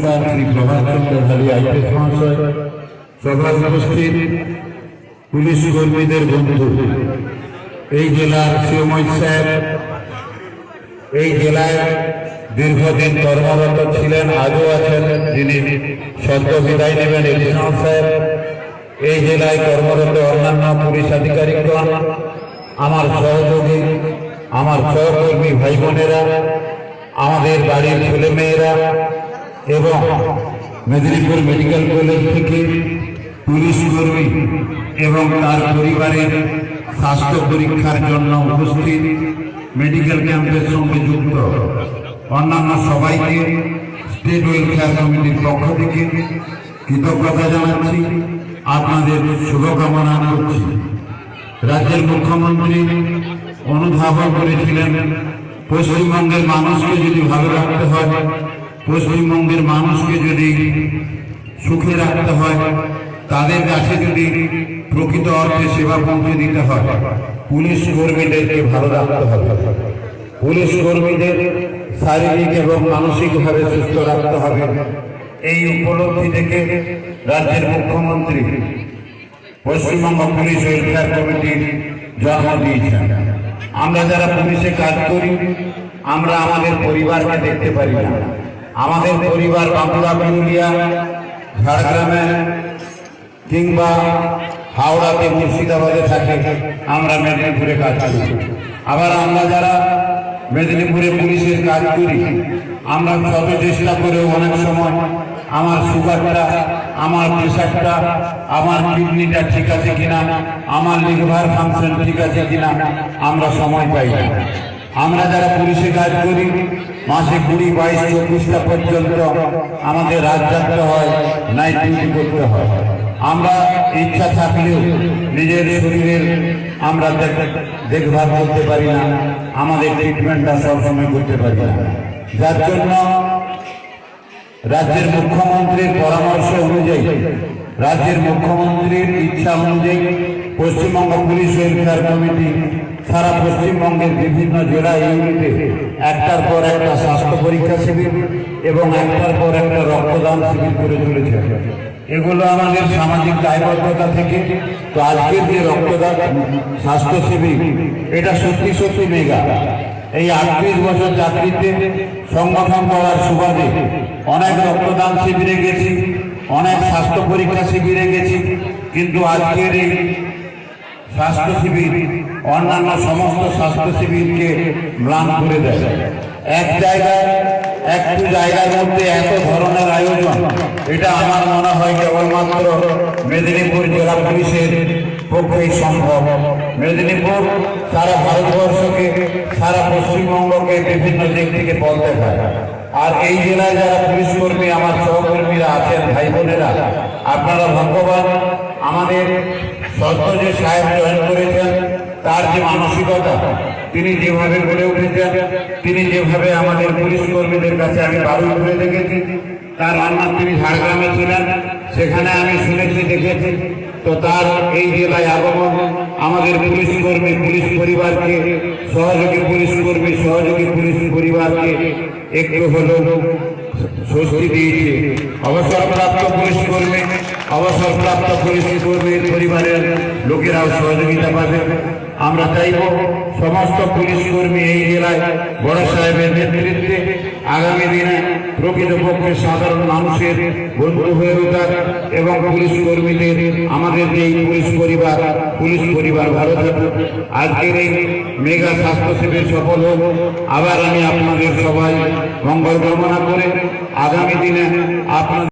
Super Shri প্রভাত চন্দ্র ঢালি IPS মহাশয়, সভায় উপস্থিত পুলিশ কর্মীদের বন্ধু, এই জেলার সিওমই সাহেব, এই জেলায় দীর্ঘদিন কর্মরত ছিলেন, আজও আছেন, যিনি সদ্য বিদায় নেবেন এডিশনাল সাহেব, এই জেলায় কর্মরত অন্যান্য পুলিশ আধিকারিকগণ, আমার সহযোগী, আমার সহকর্মী ভাই বোনেরা, আমাদের বাড়ির ছেলেমেয়েরা এবং মেদিনীপুর মেডিকেল কলেজ থেকে পুলিশ কর্মী এবং তার পরিবারের স্বাস্থ্য পরীক্ষার জন্য উপস্থিত, মেডিকেল ক্যাম্পের সঙ্গে যুক্ত অন্যান্য সবাইকে স্টেট ওয়েলফেয়ার কমিটির পক্ষ থেকে কৃতজ্ঞতা জানাচ্ছি, আপনাদের শুভকামনা করছি। রাজ্যের মুখ্যমন্ত্রী অনুধাবন করেছিলেন, পশ্চিমবঙ্গের মানুষকে যদি ভালো রাখতে হয়, পশ্চিমবঙ্গের মানুষকে যদি সুখে রাখতে হয়, তাদের কাছে যদি প্রকৃত অর্থে সেবা পৌঁছে দিতে হয়, পুলিশ কর্মীদেরকে ভালো রাখতে হবে। পুলিশ কর্মীদের শারীরিক এবং মানসিকভাবে সুস্থ রাখতে হবে। এই উপলব্ধি থেকে রাজ্যের মুখ্যমন্ত্রী পশ্চিমবঙ্গ পুলিশ ওয়েলফেয়ার কমিটির জন্ম দিয়েছেন। আমরা যারা পুলিশে কাজ করি, আমরা আমাদের পরিবারকে দেখতে পারি না। আমাদের পরিবার বাঁকুড়া, পুরুলিয়া, ঝাড়গ্রামে কিংবা হাওড়াতে, মুর্শিদাবাদে থাকে, আমরা মেদিনীপুরে কাজ করি। আবার আমরা যারা মেদিনীপুরে পুলিশের কাজ করি, আমরা শত চেষ্টা করেও অনেক সময় আমার সুগারটা, আমার প্রেশারটা, আমার কিডনিটা ঠিক আছে কিনা, আমার লিভার ফাংশন ঠিক আছে কিনা আমরা সময় পাই না। আমরা যারা পুলিশে কাজ করি, মাসে 20, 22, 24টা পর্যন্ত আমাদের রাত জাগতে হয়, নাইট ডিউটি করতে হয়। আমরা ইচ্ছা থাকলেও নিজের শরীরের আমরা দেখভাল করতে পারি না, আমাদের ট্রিটমেন্টটা সবসময় করতে পারি না। যার জন্য রাজ্যের মুখ্যমন্ত্রীর পরামর্শ অনুযায়ী, রাজ্যের মুখ্যমন্ত্রীর ইচ্ছা অনুযায়ী পশ্চিমবঙ্গ পুলিশ ওয়েলফেয়ার কমিটি সারা পশ্চিমবঙ্গের বিভিন্ন জেলা ইউনিটে একটার পর একটা স্বাস্থ্য পরীক্ষা শিবির এবং একটার পর একটা রক্তদান শিবির করে চলেছে। এগুলো আমাদের সামাজিক দায়বদ্ধতা থেকে। তো আজকের যে রক্তদান স্বাস্থ্য শিবির, এটা সত্যি সত্যি মেগা। এই 38 বছর চাকরিতে সংগঠন করার সুবাদে অনেক রক্তদান শিবিরে গেছি, অনেক স্বাস্থ্য পরীক্ষা শিবিরে গেছি, কিন্তু আজকের এই স্বাস্থ্য শিবির অন্যান্য সমস্ত স্বাস্থ্য শিবিরকে ম্লান করে দেয়। একটু জায়গার মধ্যে এত ধরনের আয়োজন, এটা আমার মনে হয় কেবলমাত্র মেদিনীপুর জেলা পুলিশের পক্ষেই সম্ভব। মেদিনীপুর সারা ভারতবর্ষকে, সারা পশ্চিমবঙ্গকে বিভিন্ন দিক থেকে পথ দেখায়। আর এই জেলায় যারা পুলিশ কর্মী, আমার সহকর্মীরা আছেন, ভাই বোনেরা, আপনারা ভাগ্যবান। আমাদের সদ্য যে সাহেব জয়েন করেছেন, তার যে মানসিকতা, তিনি যেভাবে গড়ে উঠেছেন, তিনি যেভাবে আমাদের পুলিশ কর্মীদের কাছে আমি বারণ করে দেখেছি, তার রান্না তিনি ঝাড়গ্রামে ছিলেন, সেখানে আমি শুনেছি, দেখেছি। তো তার এই জেলায় আগমন আমাদের পুলিশ কর্মী, পুলিশ পরিবারকে, সহযোগী পুলিশ কর্মী, সহযোগী পুলিশ পরিবারকে একটু হলেও স্বস্তি দিয়েছে। অবসরপ্রাপ্ত পুলিশ কর্মী, অবসরপ্রাপ্ত পুলিশ কর্মীর পরিবারের লোকেরাও সহযোগিতা পাবে। আমরা চাইব সমস্ত পুলিশ কর্মী এই জেলায় বড় সাহেবের নেতৃত্বে আগামী দিনে প্রকৃতপক্ষে সাধারণ মানুষের বন্ধু হয়ে ওঠার এবং পুলিশ কর্মীদের, আমাদের যে পুলিশ পরিবার ভালো থাকুক। আজকের এই মেগা স্বাস্থ্য শিবির সফল হোক। আবার আমি আপনাদের সবাই মঙ্গল কামনা করে আগামী দিনে আপনাদের